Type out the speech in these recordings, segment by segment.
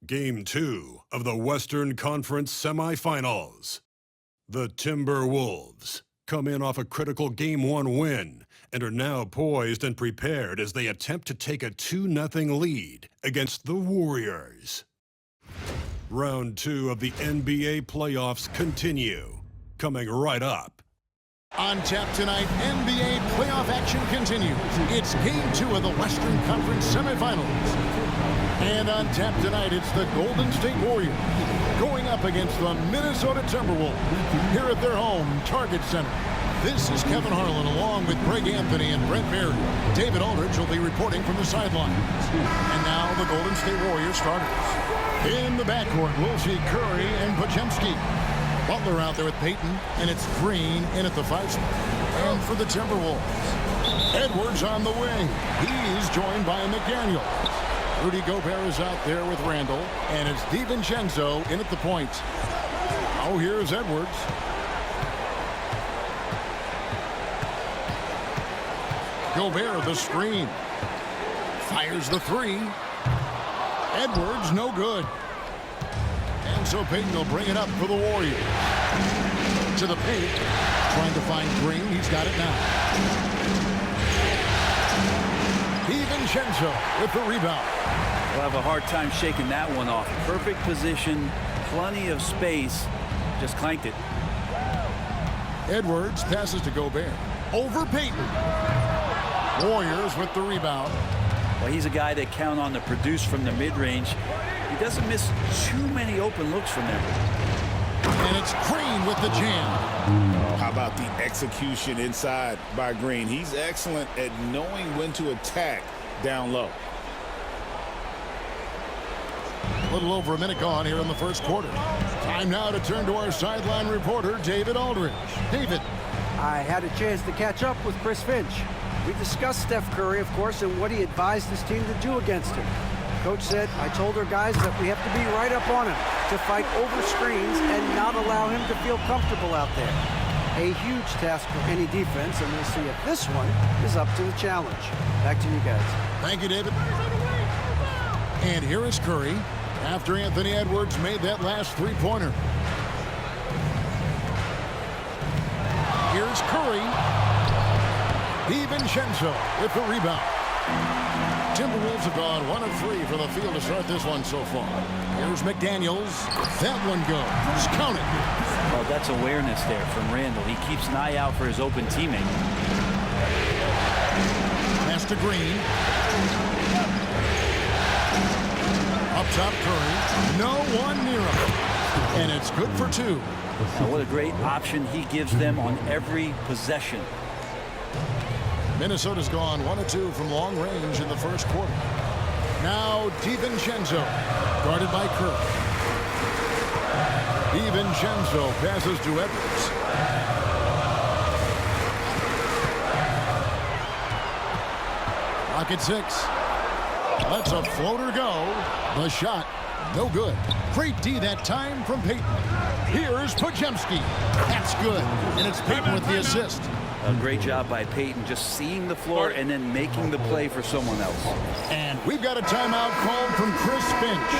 Game 2 of the Western Conference semifinals. The Timberwolves come in off a critical Game 1 win and are now poised and prepared as they attempt to take a 2-0 lead against the Warriors. Round 2 of the NBA playoffs continue, coming right up. On tap tonight, NBA playoff action continues. It's Game 2 of the Western Conference semifinals. And on tap tonight, it's the Golden State Warriors going up against the Minnesota Timberwolves here at their home Target Center. This is Kevin Harlan along with Greg Anthony and Brent Barry. David Aldridge will be reporting from the sidelines. And now the Golden State Warriors starters. In the backcourt, we'll see Curry and Podziemski. Butler out there with Payton, and it's Green in at the 5 spot. And for the Timberwolves, Edwards on the wing. He's joined by McDaniel. Rudy Gobert is out there with Randall, and it's DiVincenzo in at the point. Oh, here's Edwards. Gobert the screen. Fires the 3. Edwards no good. And so Payton will bring it up for the Warriors. To the paint. Trying to find Green. He's got it now. DiVincenzo with the rebound. We'll have a hard time shaking that one off. Perfect position. Plenty of space. Just clanked it. Edwards passes to Gobert. Over Payton. Warriors with the rebound. Well, he's a guy that count on to produce from the mid-range. He doesn't miss too many open looks from there. And it's Green with the jam. How about the execution inside by Green? He's excellent at knowing when to attack down low. A little over a minute gone here in the first quarter. Time now to turn to our sideline reporter, David Aldridge. David. I had a chance to catch up with Chris Finch. We discussed Steph Curry, of course, and what he advised his team to do against him. Coach said, I told our guys that we have to be right up on him to fight over screens and not allow him to feel comfortable out there. A huge task for any defense, and we'll see if this one is up to the challenge. Back to you guys. Thank you, David. And here is Curry after Anthony Edwards made that last three-pointer. Here's Curry. DiVincenzo with the rebound. Timberwolves have gone 1 of 3 for the field to start this one so far. Here's McDaniels. That one goes. Count it. Well, that's awareness there from Randall. He keeps an eye out for his open teammate. Pass to Green. Up top, Curry. No one near him. And it's good for 2. Now, what a great option he gives them on every possession. Minnesota's gone 1 of 2 from long range in the first quarter. Now DiVincenzo, guarded by Curry. DiVincenzo passes to Edwards. Clock at 6. Lets a floater go. The shot, no good. Great D that time from Payton. Here's Podziemski. That's good. And it's Payton with the assist. A great job by Payton, just seeing the floor and then making the play for someone else. And we've got a timeout called from Chris Finch.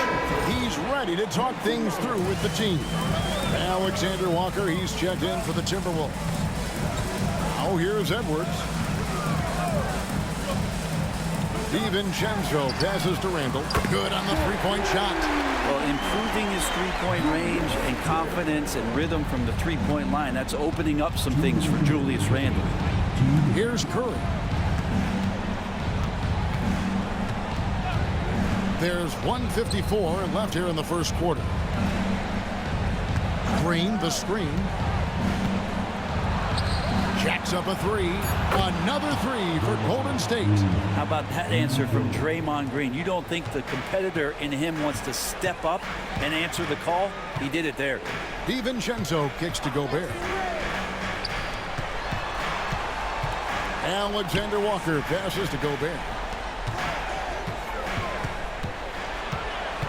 He's ready to talk things through with the team. Alexander Walker, he's checked in for the Timberwolves. Oh, here's Edwards. DiVincenzo passes to Randall. Good on the three-point shot. Well, improving his three-point range and confidence and rhythm from the three-point line, that's opening up some things for Julius Randle. Here's Curry. There's 1:54 left here in the first quarter. Green, the screen. Jacks up a 3. Another 3 for Golden State. How about that answer from Draymond Green? You don't think the competitor in him wants to step up and answer the call? He did it there. DiVincenzo kicks to Gobert. Alexander Walker passes to Gobert.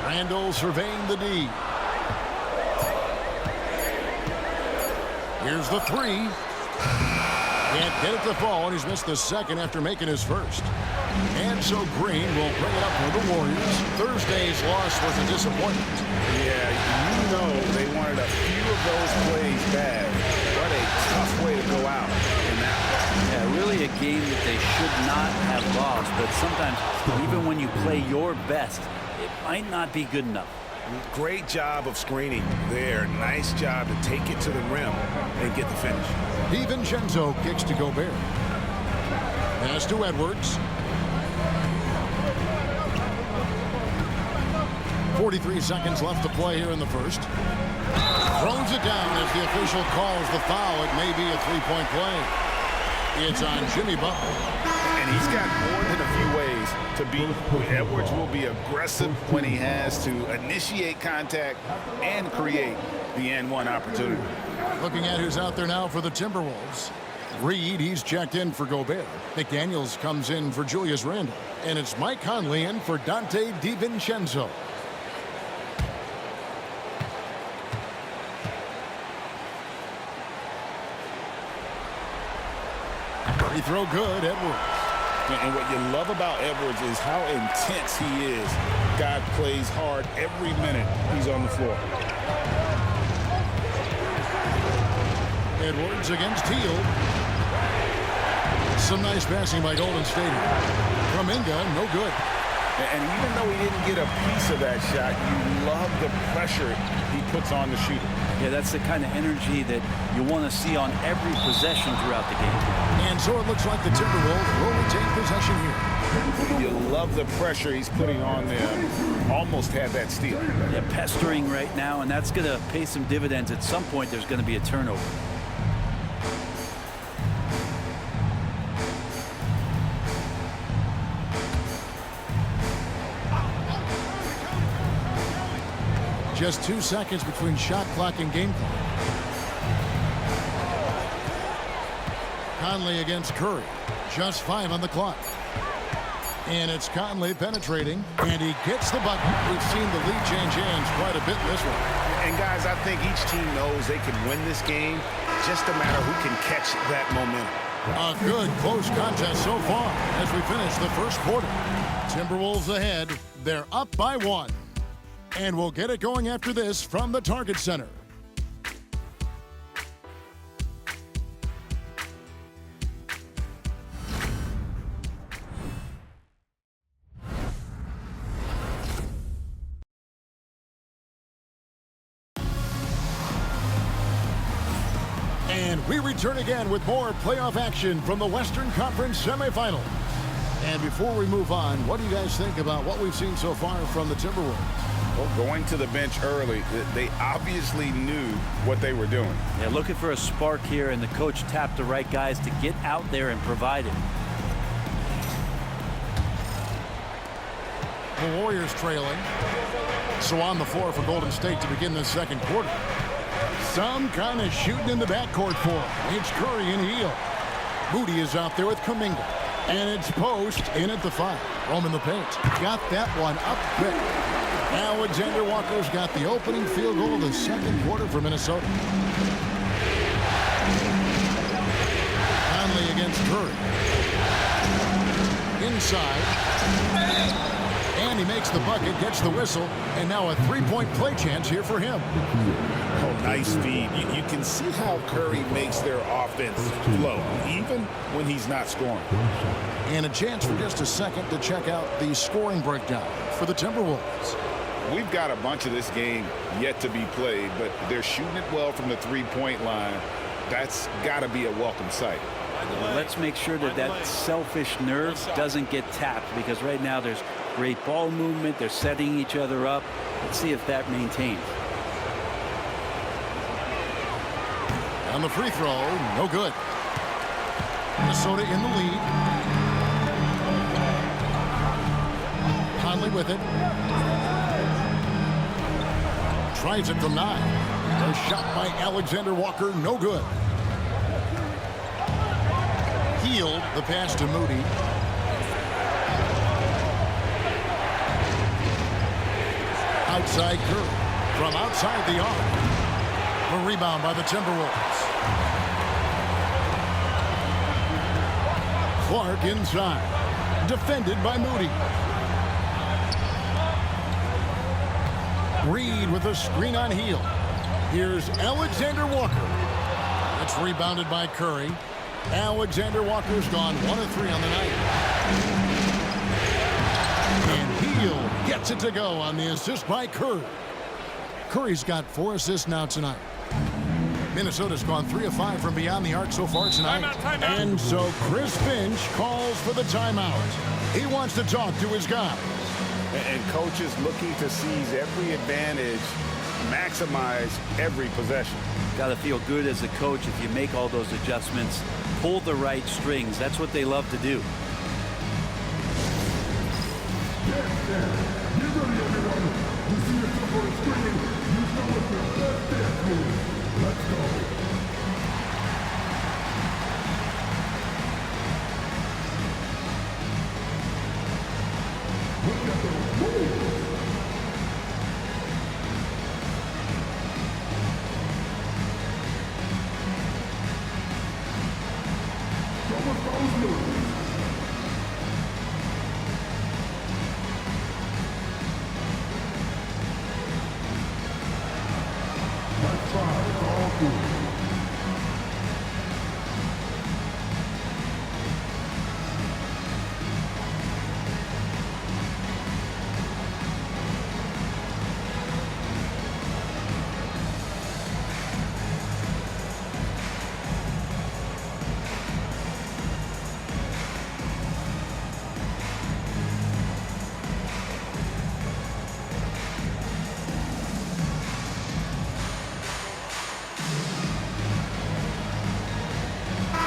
Randall surveying the D. Here's the 3. Can't get it to fall, and he's missed the second after making his first. And so Green will bring it up for the Warriors. Thursday's loss was a disappointment. Yeah, you know they wanted a few of those plays back. What a tough way to go out in that one. Yeah, really a game that they should not have lost. But sometimes, even when you play your best, it might not be good enough. Great job of screening there. Nice job to take it to the rim and get the finish. DiVincenzo kicks to Gobert. Pass to Edwards. 43 seconds left to play here in the first. Throws it down as the official calls the foul. It may be a three-point play. It's on Jimmy Butler. And he's got more than a few ways to beat. Edwards will be aggressive when he has to initiate contact and create the N1 opportunity. Looking at who's out there now for the Timberwolves. Reed, he's checked in for Gobert. McDaniels comes in for Julius Randle. And it's Mike Conley in for Dante DiVincenzo. Free throw good, Edwards. And what you love about Edwards is how intense he is. God plays hard every minute he's on the floor. Edwards against Hield. Some nice passing by Golden State. Kuminga, no good. And even though he didn't get a piece of that shot, you love the pressure he puts on the shooter. Yeah, that's the kind of energy that you want to see on every possession throughout the game. And so it looks like the Timberwolves will retain possession here. You love the pressure he's putting on them. Almost had that steal. Yeah, pestering right now, and that's going to pay some dividends. At some point, there's going to be a turnover. Just 2 seconds between shot clock and game clock. Conley against Curry. Just 5 on the clock. And it's Conley penetrating, and he gets the bucket. We've seen the lead change hands quite a bit in this one. And guys, I think each team knows they can win this game. Just a matter who can catch that momentum. A good close contest so far as we finish the first quarter. Timberwolves ahead. They're up by 1. And we'll get it going after this from the Target Center. And we return again with more playoff action from the Western Conference semifinals. And before we move on, what do you guys think about what we've seen so far from the Timberwolves? Well, going to the bench early, they obviously knew what they were doing. Yeah, looking for a spark here, and the coach tapped the right guys to get out there and provide it. The Warriors trailing. So on the floor for Golden State to begin the second quarter. Some kind of shooting in the backcourt for him. It's Curry and Hield. Moody is out there with Kuminga. And it's Post in at the 5. Roman the paint. Got that one up quick. Alexander Walker's got the opening field goal of the second quarter for Minnesota. Conley against Curry. Inside. And he makes the bucket, gets the whistle, and now a three-point play chance here for him. Oh, nice feed. You can see how Curry makes their offense flow, even when he's not scoring. And a chance for just a second to check out the scoring breakdown for the Timberwolves. We've got a bunch of this game yet to be played, but they're shooting it well from the three-point line. That's got to be a welcome sight. Let's make sure that that selfish nerve doesn't get tapped, because right now there's great ball movement. They're setting each other up. Let's see if that maintains. On the free throw, no good. Minnesota in the lead. Conley with it. Tries it from 9. A shot by Alexander Walker, no good. Hield, the pass to Moody. Outside Curry. From outside the arc. A rebound by the Timberwolves. Clark inside. Defended by Moody. Reed with a screen on heel. Here's Alexander Walker. It's rebounded by Curry. Alexander Walker's gone 1 of 3 on the night. And Heel gets it to go on the assist by Curry. Curry's got 4 assists now tonight. Minnesota's gone 3 of 5 from beyond the arc so far tonight. Timeout. And so Chris Finch calls for the timeout. He wants to talk to his guys. And coach is looking to seize every advantage, maximize every possession. Got to feel good as a coach if you make all those adjustments, pull the right strings. That's what they love to do. Let's go. Look at the move.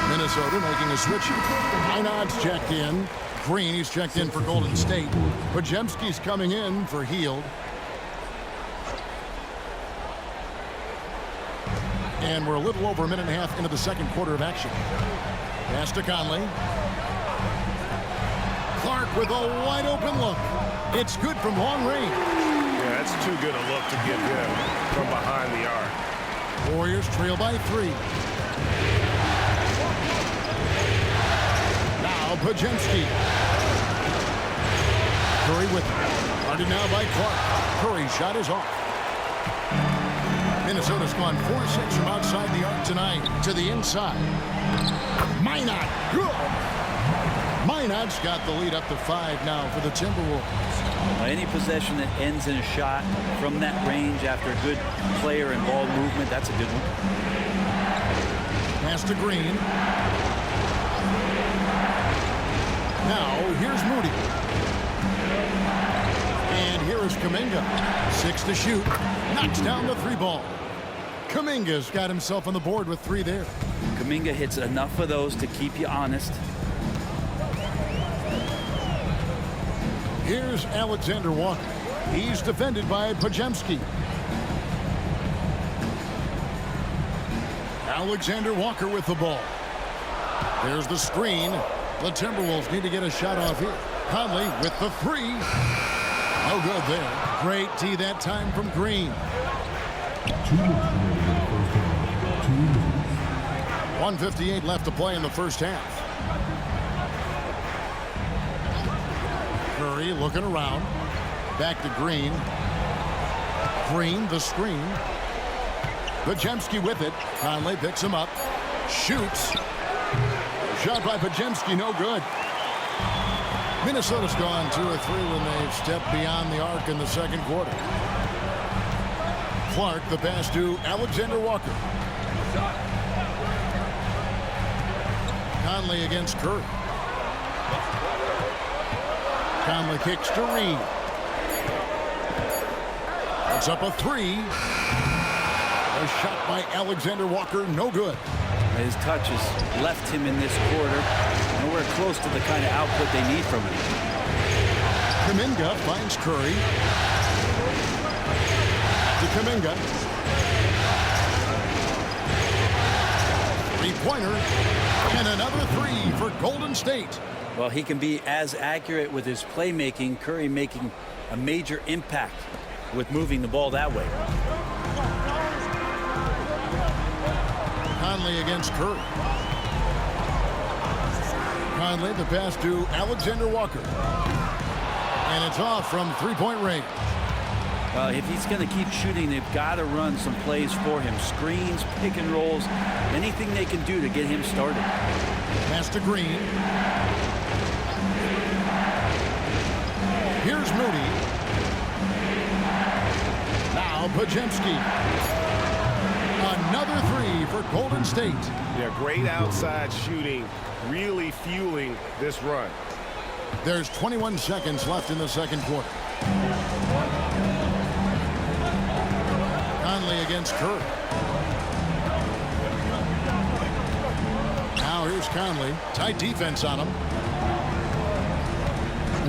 Minnesota making a switch. Einad's checked in. Green, he's checked in for Golden State. Podziemski's coming in for Hield. And we're a little over a minute and a half into the second quarter of action. Pass to Conley. Clark with a wide open look. It's good from long range. Yeah, that's too good a look to give him from behind the arc. Warriors trail by 3. Now Podziemski. Curry with it. Guarded now by Clark. Curry's shot is off. Minnesota's gone 4-6 from outside the arc tonight to the inside. Minot. Minot's got the lead up to 5 now for the Timberwolves. Any possession that ends in a shot from that range after a good player and ball movement, that's a good one. Pass to Green. Now here's Moody. And here is Kuminga. 6 to shoot. Knocks down the 3 ball. Kuminga's got himself on the board with 3 there. Kuminga hits enough of those to keep you honest. Here's Alexander Walker. He's defended by Podziemski. Alexander Walker with the ball. There's the screen. The Timberwolves need to get a shot off here. Conley with the 3. No good there. Great D that time from Green. 1:58 left to play in the first half. Curry looking around. Back to Green. Green, the screen. Podziemski with it. Conley picks him up. Shoots. Shot by Podziemski, no good. Minnesota's gone 2 or 3 when they've stepped beyond the arc in the second quarter. Clark, the pass to Alexander Walker. Conley against Curry. Conley kicks to Reed. It's up a 3. A shot by Alexander Walker, no good. His touch has left him in this quarter. Nowhere close to the kind of output they need from him. Kuminga finds Curry. To Kuminga. 3-pointer. And another 3 for Golden State. Well, he can be as accurate with his playmaking. Curry making a major impact with moving the ball that way. Conley against Curry. Conley, the pass to Alexander Walker. And it's off from three-point range. If he's going to keep shooting, they've got to run some plays for him. Screens, pick and rolls, anything they can do to get him started. Pass to Green. Here's Moody. Now Pajemski. Another three for Golden State. Yeah, great outside shooting, really fueling this run. There's 21 seconds left in the second quarter. Conley against Kerr. Now here's Conley. Tight defense on him.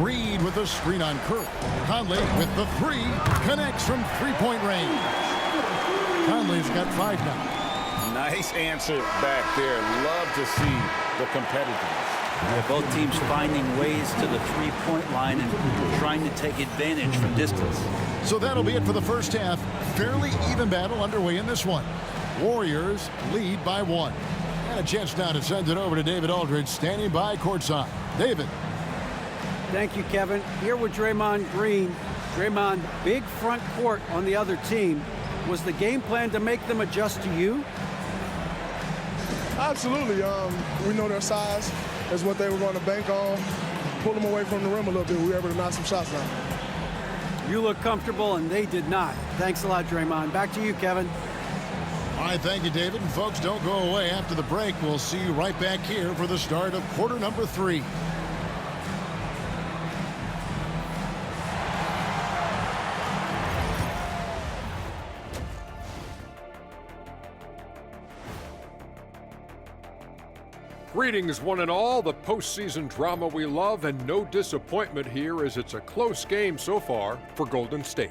Reed with a screen on Kerr. Conley with the three. Connects from three-point range. Conley's got 5 now. Nice answer back there. Love to see the competitiveness. Yeah, both teams finding ways to the three-point line and trying to take advantage from distance. So that'll be it for the first half. Fairly even battle underway in this one. Warriors lead by 1. And a chance now to send it over to David Aldridge, standing by courtside. David. Thank you, Kevin. Here with Draymond Green. Draymond, big front court on the other team. Was the game plan to make them adjust to you? Absolutely. We know their size. That's what they were going to bank on. Pull them away from the rim a little bit. We were able to knock some shots down. You look comfortable, and they did not. Thanks a lot, Draymond. Back to you, Kevin. All right, thank you, David. And folks, don't go away. After the break, we'll see you right back here for the start of quarter number 3. Greetings, one and all. The postseason drama we love, and no disappointment here as it's a close game so far for Golden State.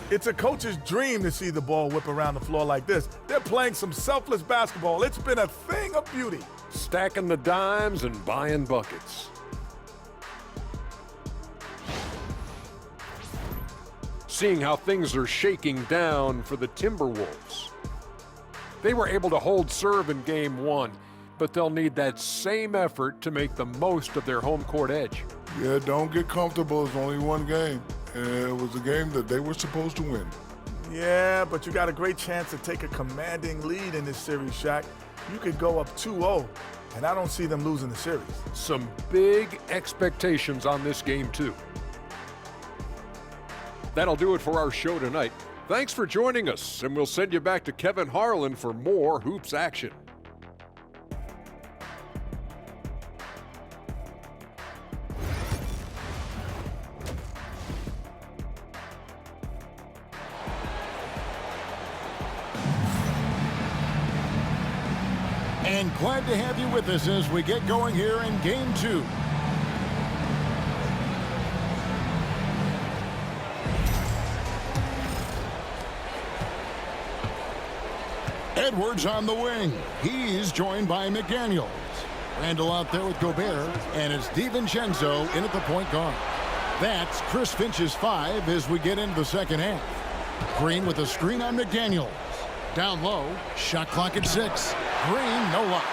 It's a coach's dream to see the ball whip around the floor like this. They're playing some selfless basketball. It's been a thing of beauty. Stacking the dimes and buying buckets. Seeing how things are shaking down for the Timberwolves. They were able to hold serve in Game 1, but they'll need that same effort to make the most of their home court edge. Yeah, don't get comfortable. It's only one game. It was a game that they were supposed to win. Yeah, but you got a great chance to take a commanding lead in this series, Shaq. You could go up 2-0, and I don't see them losing the series. Some big expectations on this game, too. That'll do it for our show tonight. Thanks for joining us, and we'll send you back to Kevin Harlan for more hoops action. And glad to have you with us as we get going here in Game 2. Edwards on the wing. He's joined by McDaniels. Randall out there with Gobert, and it's DiVincenzo in at the point guard. That's Chris Finch's 5 as we get into the second half. Green with a screen on McDaniels. Down low, shot clock at 6. Green, no luck.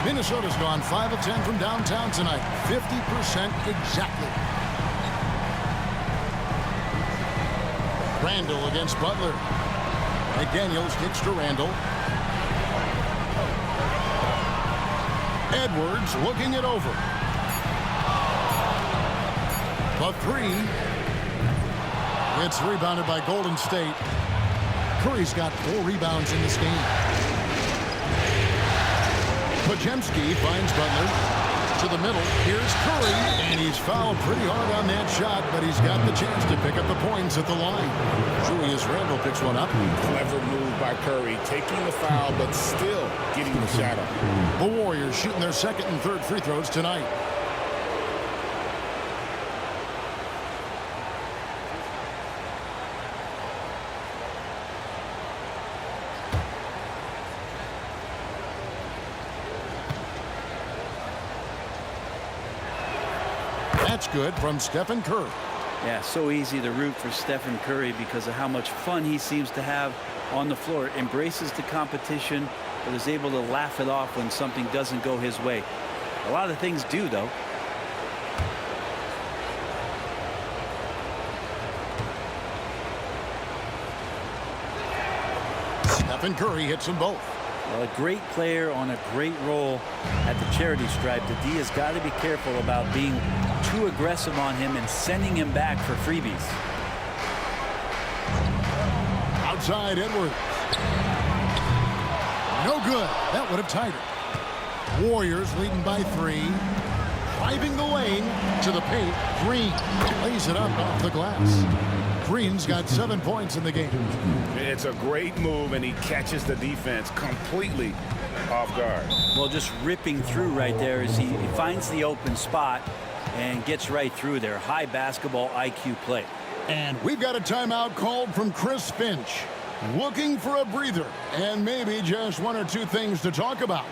Minnesota's gone 5 of 10 from downtown tonight. 50% exactly. Randall against Butler. McDaniels kicks to Randall. Edwards looking it over. The 3. It's rebounded by Golden State. Curry's got 4 rebounds in this game. Pajemski finds Butler. To the middle. Here's Curry. And he's fouled pretty hard on that shot, but he's got the chance to pick up the points at the line. Julius Randle picks one up. Clever move by Curry, taking the foul, but still getting the shot up. The Warriors shooting their second and third free throws tonight. That's good from Stephen Curry. Yeah, so easy to root for Stephen Curry because of how much fun he seems to have on the floor. Embraces the competition, but is able to laugh it off when something doesn't go his way. A lot of things do, though. Stephen Curry hits them both. Well, a great player on a great role at the charity stripe. The D has got to be careful about being too aggressive on him and sending him back for freebies. Outside Edwards. No good. That would have tied it. Warriors leading by 3. Driving the lane to the paint. Green lays it up off the glass. Green's got 7 points in the game. It's a great move, and he catches the defense completely off guard. Well, just ripping through right there as he finds the open spot and gets right through there. High basketball IQ play. And we've got a timeout called from Chris Finch. Looking for a breather and maybe just 1 or 2 things to talk about.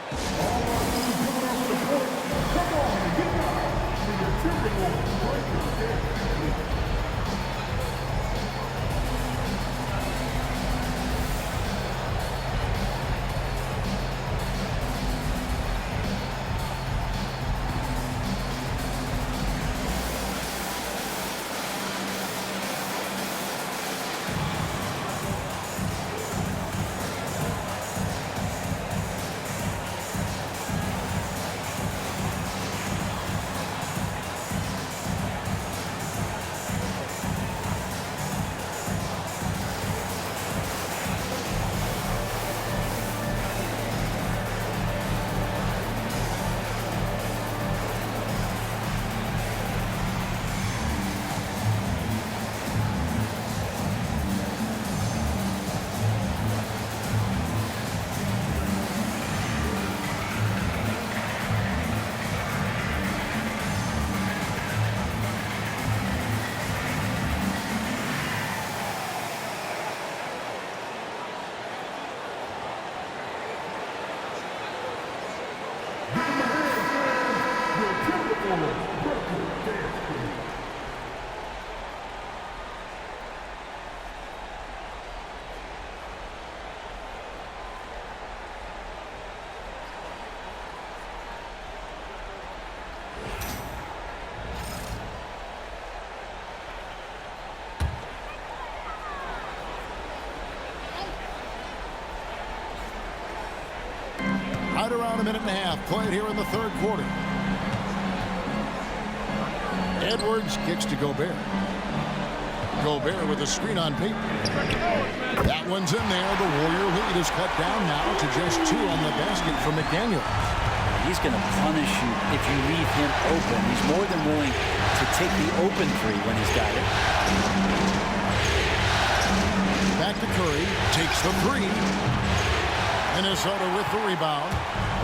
Right around a minute and a half played here in the third quarter. Edwards kicks to Gobert. Gobert with a screen on paper. That one's in there. The Warrior lead is cut down now to just 2 on the basket for McDaniel. He's going to punish you if you leave him open. He's more than willing to take the open 3 when he's got it. Back to Curry. Takes the 3. Minnesota with the rebound.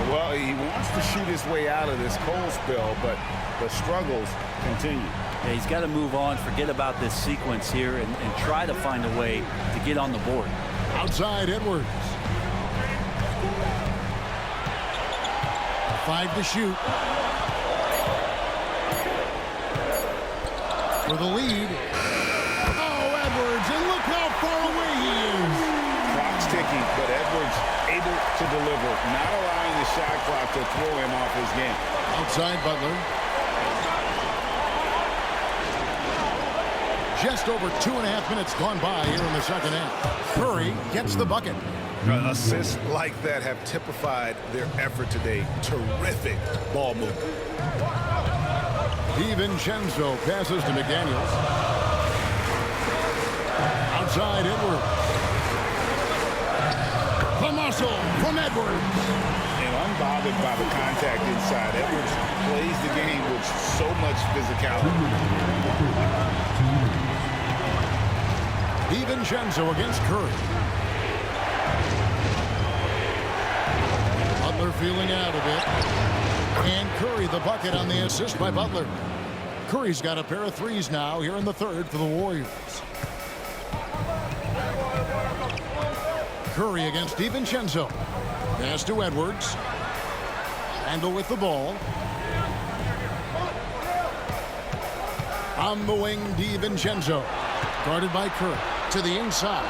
Well, he wants to shoot his way out of this cold spell, but the struggles continue. Yeah, he's got to move on, forget about this sequence here, and try to find a way to get on the board. Outside Edwards. 5 to shoot. For the lead. Oh, Edwards, and look how far away he is. Clock's ticking, but Edwards able to deliver, not allowing the shot clock to throw him off his game. Outside Butler. Just over 2.5 minutes gone by here in the second half. Curry gets the bucket. Assists like that have typified their effort today. Terrific ball movement. DiVincenzo passes to McDaniels. Outside Edwards. The muscle from Edwards. And unbothered by the contact inside, Edwards plays the game with so much physicality. DiVincenzo against Curry. Butler feeling out of it. And Curry the bucket on the assist by Butler. Curry's got a pair of 3s now here in the third for the Warriors. Curry against DiVincenzo. Pass to Edwards. Randle with the ball. On the wing, DiVincenzo. Guarded by Curry. To the inside.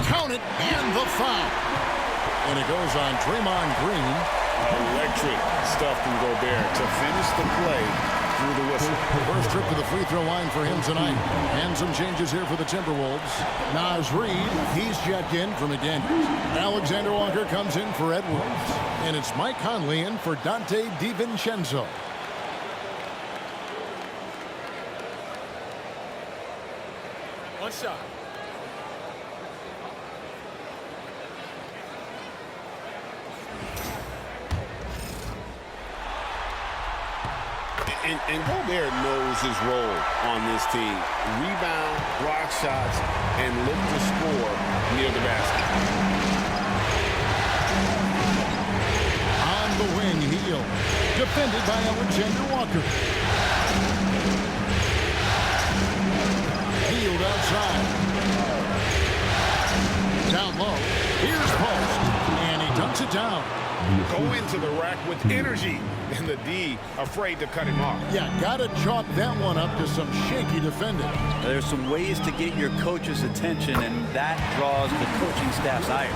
Counter it, and the foul. And it goes on Draymond Green. Electric stuff from Gobert to finish the play through the whistle. First trip to the free throw line for him tonight. And some changes here for the Timberwolves. Naz Reid, he's checked in for McDaniels. Alexander Walker comes in for Edwards. And it's Mike Conley in for Dante DiVincenzo. One shot. And Gobert knows his role on this team. Rebound, block shots, and look to score near the basket. On the wing, Hield. Defended by Alexander Walker. Hield outside. Down low. Here's Post. And he dunks it down. Go into the rack with energy. And the D afraid to cut him off. Yeah, got to chalk that one up to some shaky defending. There's some ways to get your coach's attention, and that draws the coaching staff's ire.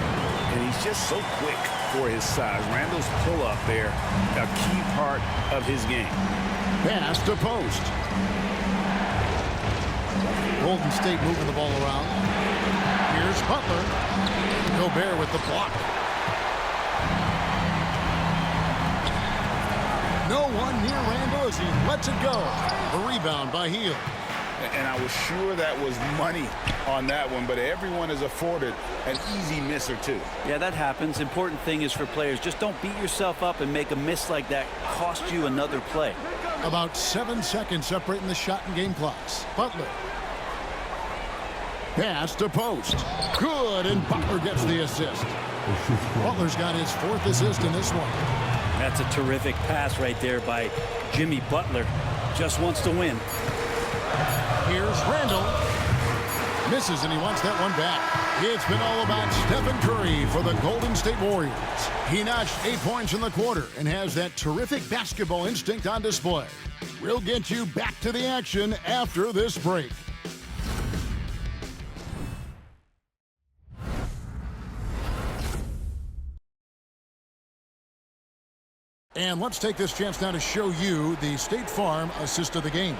And he's just so quick for his size. Randall's pull-up there, a key part of his game. Pass to Post. Golden State moving the ball around. Here's Butler. Gobert with the block. No one near Randall as he lets it go. The rebound by Hield. And I was sure that was money on that one, but everyone is afforded an easy miss or two. Yeah, that happens. Important thing is for players, just don't beat yourself up and make a miss like that cost you another play. About 7 seconds separating the shot and game clocks. Butler. Pass to Post. Good, and Butler gets the assist. Butler's got his 4th assist in this one. That's a terrific pass right there by Jimmy Butler. Just wants to win. Here's Randall. Misses, and he wants that one back. It's been all about Stephen Curry for the Golden State Warriors. He notched 8 points in the quarter and has that terrific basketball instinct on display. We'll get you back to the action after this break. And let's take this chance now to show you the State Farm assist of the game.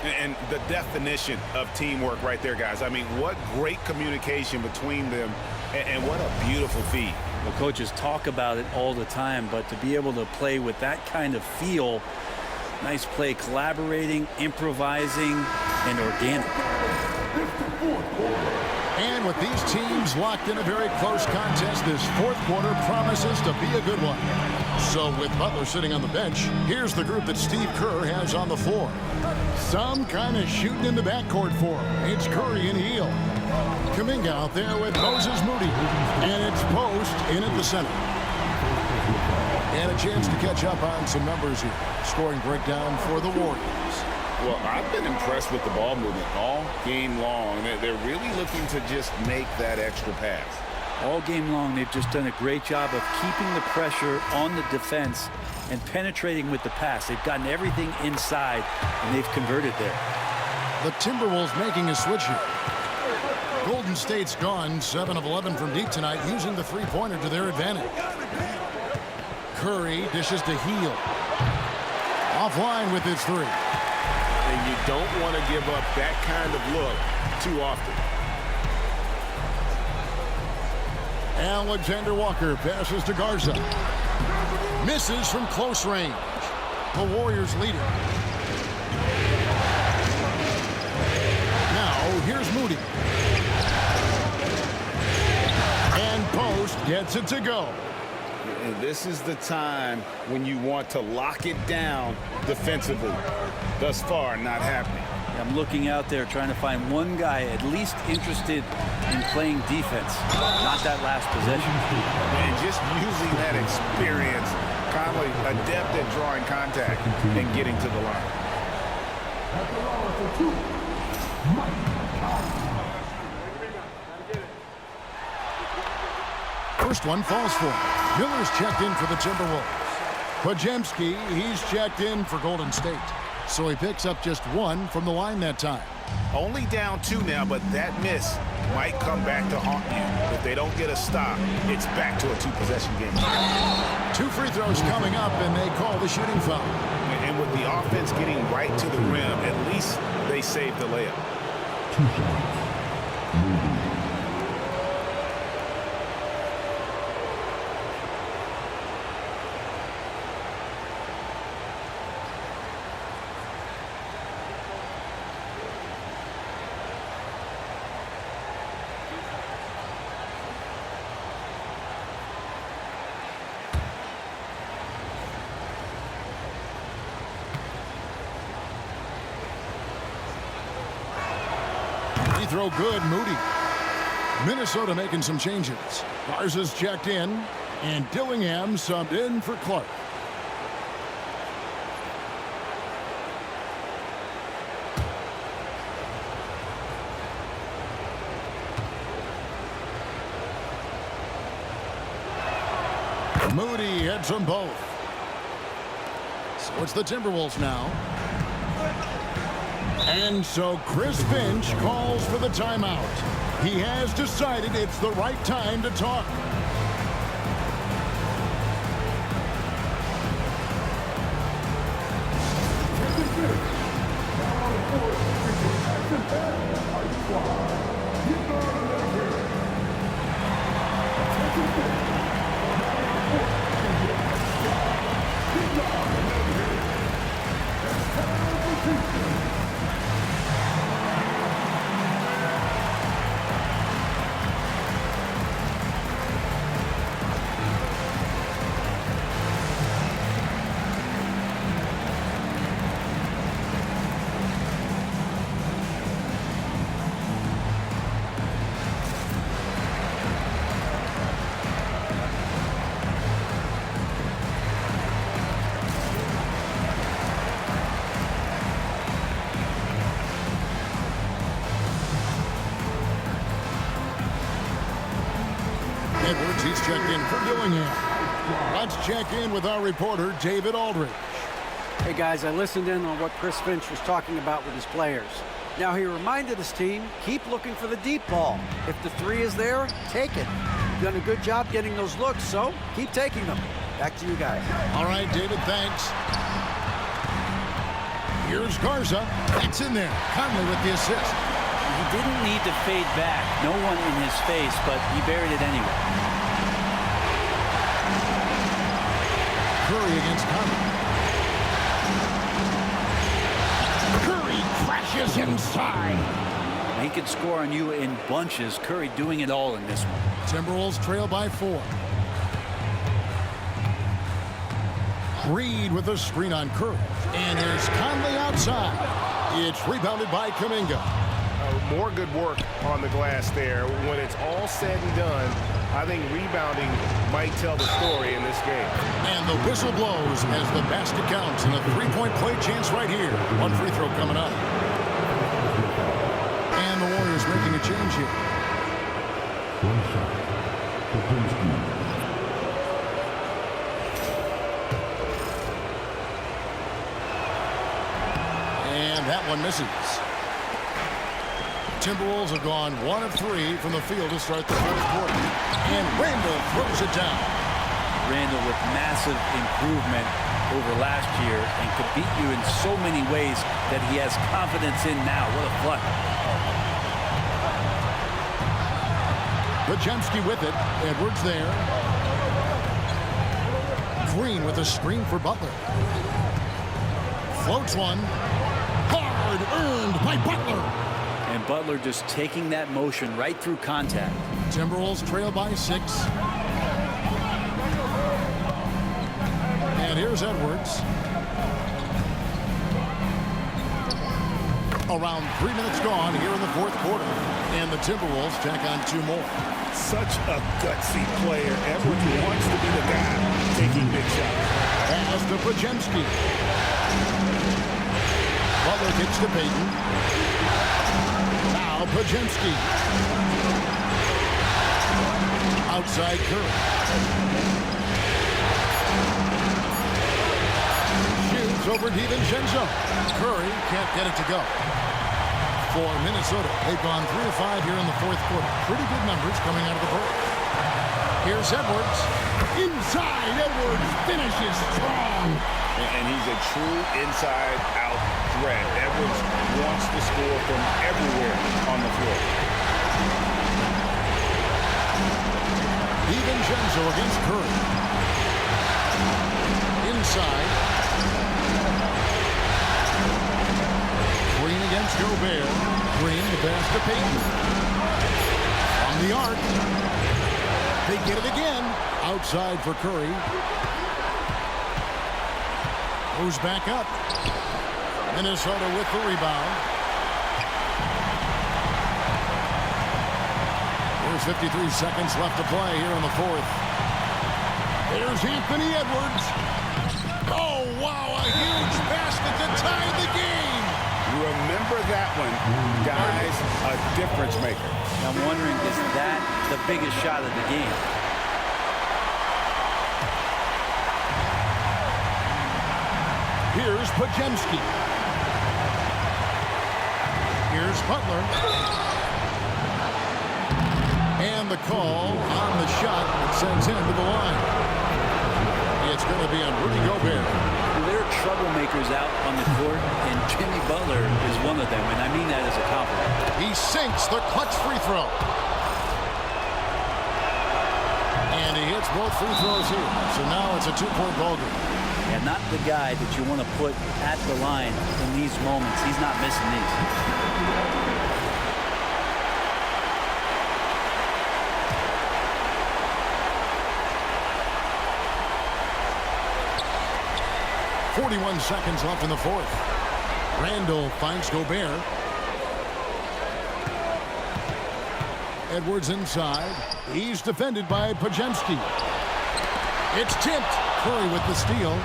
And the definition of teamwork right there, guys. I mean, what great communication between them, and what a beautiful feed. The coaches talk about it all the time, but to be able to play with that kind of feel, nice play, collaborating, improvising, and organic. And with these teams locked in a very close contest, this 4th quarter promises to be a good one. So with Butler sitting on the bench, here's the group that Steve Kerr has on the floor. Some kind of shooting in the backcourt for him. It's Curry and Hield. Kuminga out there with Moses Moody. And it's Post in at the center. And a chance to catch up on some numbers here. Scoring breakdown for the Warriors. Well, I've been impressed with the ball movement all game long. They're really looking to just make that extra pass. All game long, they've just done a great job of keeping the pressure on the defense and penetrating with the pass. They've gotten everything inside, and they've converted there. The Timberwolves making a switch here. Golden State's gone 7 of 11 from deep tonight, using the three-pointer to their advantage. Curry dishes to Hield. Offline with his three. And you don't want to give up that kind of look too often. Alexander Walker passes to Garza. Misses from close range. The Warriors lead it. Now, here's Moody. And Post gets it to go. And this is the time when you want to lock it down defensively. Thus far, not happening. I'm looking out there trying to find one guy at least interested in playing defense. Not that last possession. And just using that experience, Conley adept at drawing contact and getting to the line. First one falls for him. Miller's checked in for the Timberwolves. Podziemski, he's checked in for Golden State. So he picks up just one from the line that time. Only down 2 now, but that miss might come back to haunt you. If they don't get a stop, it's back to a two-possession game. 2 free throws coming up, and they call the shooting foul. And with the offense getting right to the rim, at least they saved the layup. 2 shots. Moody. Free throw good, Moody. Minnesota making some changes. Garza's checked in, and Dillingham subbed in for Clark. Moody hits them both. So it's the Timberwolves now. And so Chris Finch calls for the timeout. He has decided it's the right time to talk. Edwards, he's checked in for Dillingham. Let's check in with our reporter, David Aldridge. Hey, guys, I listened in on what Chris Finch was talking about with his players. Now, he reminded his team, keep looking for the deep ball. If the three is there, take it. You've done a good job getting those looks, so keep taking them. Back to you guys. All right, David, thanks. Here's Garza. That's in there. Conley with the assist. He didn't need to fade back. No one in his face, but he buried it anyway. Curry against Conley. Curry crashes inside. He can score on you in bunches. Curry doing it all in this one. Timberwolves trail by 4. Reed with a screen on Curry. And there's Conley outside. It's rebounded by Kuminga. More good work on the glass there. When it's all said and done, I think rebounding might tell the story in this game. And the whistle blows as the basket counts, and a three-point play chance right here. One free throw coming up. And the Warriors making a change here. 1 shot. Popinski. And that one misses. Timberwolves have gone 1 of 3 from the field to start the fourth quarter. And Randall throws it down. Randall with massive improvement over last year and could beat you in so many ways that he has confidence in now. What a flush. Podziemski with it. Edwards there. Green with a screen for Butler. Floats one. Hard earned by Butler. And Butler just taking that motion right through contact. Timberwolves trail by 6. And here's Edwards. Around 3 minutes gone here in the fourth quarter. And the Timberwolves tack on 2 more. Such a gutsy player. Edwards wants to be the guy taking big shots. Pass to Podziemski. Butler gets to Payton. Now Podziemski. Outside Curry. Shoots over DiVincenzo. Curry can't get it to go. for Minnesota. They've gone 3 of 5 here in the fourth quarter. Pretty good numbers coming out of the break. Here's Edwards. Inside, Edwards finishes strong. And he's a true inside-out threat. Edwards wants to score from everywhere on the floor. DiVincenzo against Curry. Inside. Green against Gobert. Green, the pass to Payton. On the arc. They get it again. Outside for Curry. Goes back up. Minnesota with the rebound. There's 53 seconds left to play here in the fourth. There's Anthony Edwards. Oh, wow, a huge basket to tie the game. Remember that one, guys, a difference maker. I'm wondering, is that the biggest shot of the game? Here's Podziemski. Here's Butler. And the call on the shot that sends him to the line. It's going to be on Rudy Gobert. There are troublemakers out on the court, and Jimmy Butler is one of them, and I mean that as a compliment. He sinks the clutch free throw. And he hits both free throws here. So now it's a 2-point ball game. And not the guy that you want to put at the line in these moments. He's not missing these. .41 seconds left in the fourth. Randall finds Gobert. Edwards inside. He's defended by Podziemski. It's tipped. Curry with the steal.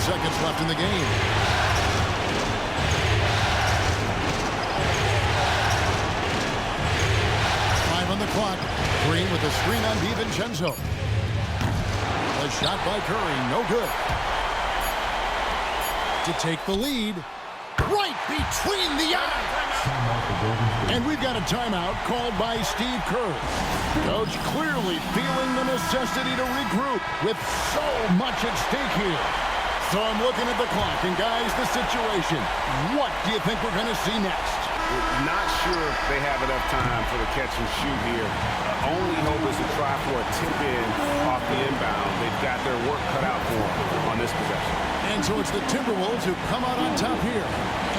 Seconds left in the game. Five on the clock. Green with the screen on DiVincenzo. A shot by Curry, no good. To take the lead. Right between the eyes. And we've got a timeout called by Steve Kerr. Coach clearly feeling the necessity to regroup with so much at stake here. So I'm looking at the clock, and guys, the situation. What do you think we're going to see next? Not sure if they have enough time for the catch and shoot here. Only hope is to try for a tip-in off the inbound. They've got their work cut out for them on this possession. And so it's the Timberwolves who come out on top here.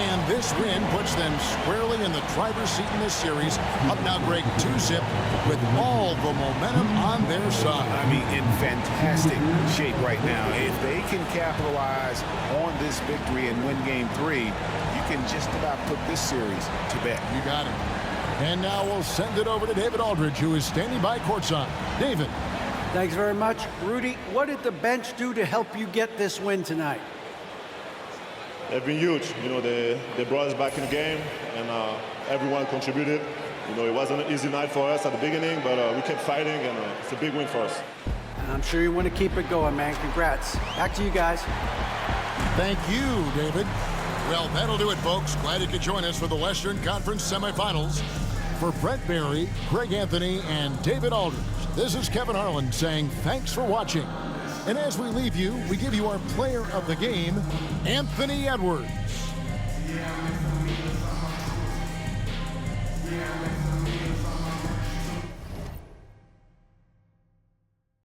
And this win puts them squarely in the driver's seat in this series. Up now, Greg, 2-zip with all the momentum on their side. I mean, in fantastic shape right now. If they can capitalize on this victory and win Game 3, you can just about put this series to bed. You got it. And now we'll send it over to David Aldridge, who is standing by courtside. David. Thanks very much. Rudy, what did the bench do to help you get this win tonight? They've been huge. You know, they brought us back in the game, and everyone contributed. You know, it wasn't an easy night for us at the beginning, but we kept fighting, and it's a big win for us. I'm sure you want to keep it going, man. Congrats. Back to you guys. Thank you, David. Well, that'll do it, folks. Glad you could join us for the Western Conference semifinals. For Brett Barry, Greg Anthony, and David Aldridge, this is Kevin Harlan saying thanks for watching. And as we leave you, we give you our player of the game, Anthony Edwards.